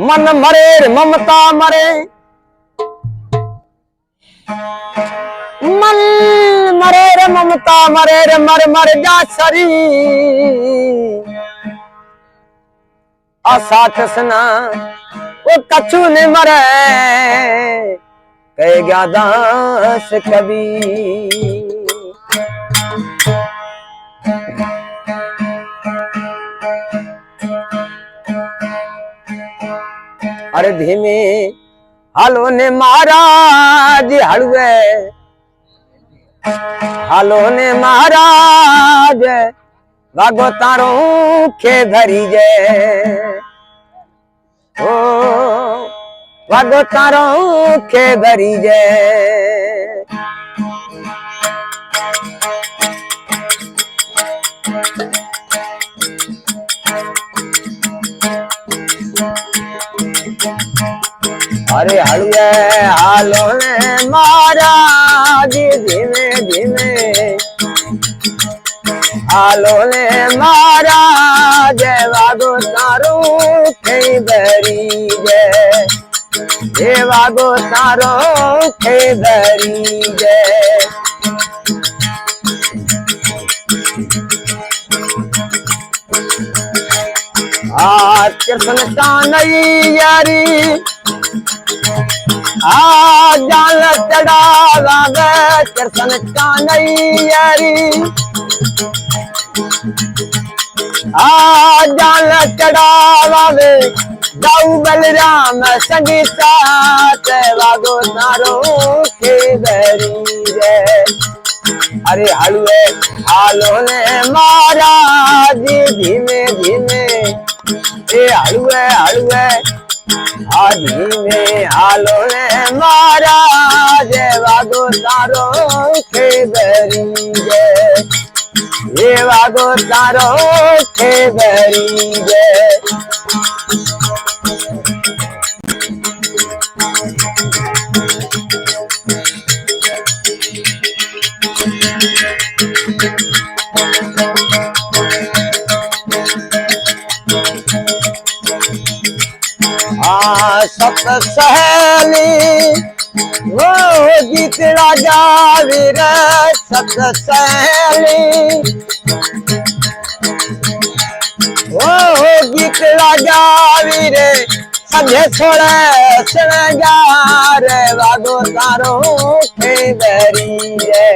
मन मरे ममता मरे, मन मरे रे ममता मरे रे मर मर जा सरी, आसाथ सना वो कछु ने मरे कह गया दास कभी। अरे धीमे हालो ने महाराज हड़ुए, हालो ने महाराज वागो तारो के धरी जे, ओ वागो तारो के धरी जे। अरे हड़ुए हालो ने महाराज धीमे धीमे, हालो ने महाराज वागो तारो के धरी जे, हे वागो तारो के धरी जे। कृष्ण कान्हैयारी जाल चढ़ावा कृष्ण कान्हैयारी, जाल चढ़ावा जाऊ बलराम संगीता वागो तारो के धरी रे। अरे हलवे हालो ने महाराज धीमे धीमे, ए हलवे हलवे धीमे हालो ने महाराज वागो तारो के धरी रे, ये वागो तारो के धरी रे। सत सहेली वो गीत राजा वीर, सत सहेली वो गीत राजा वीर, सभे छोड़े श्रृंगार वागो तारो के धरी रे।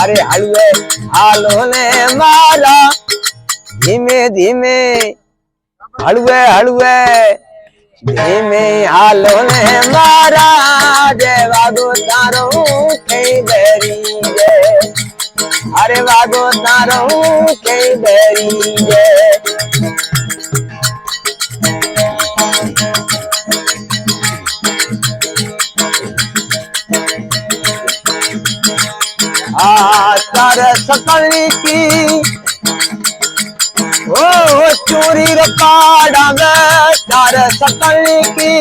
अरे हलवे हालो ने मारा धीमे धीमे, हलवे हलवे धीमे हालो ने महाराज वागो तारो के धरी रे। अरे वागो तारो के धरी रे। तार सकली की ओ चोरी रपाड़ा में तार सकली की,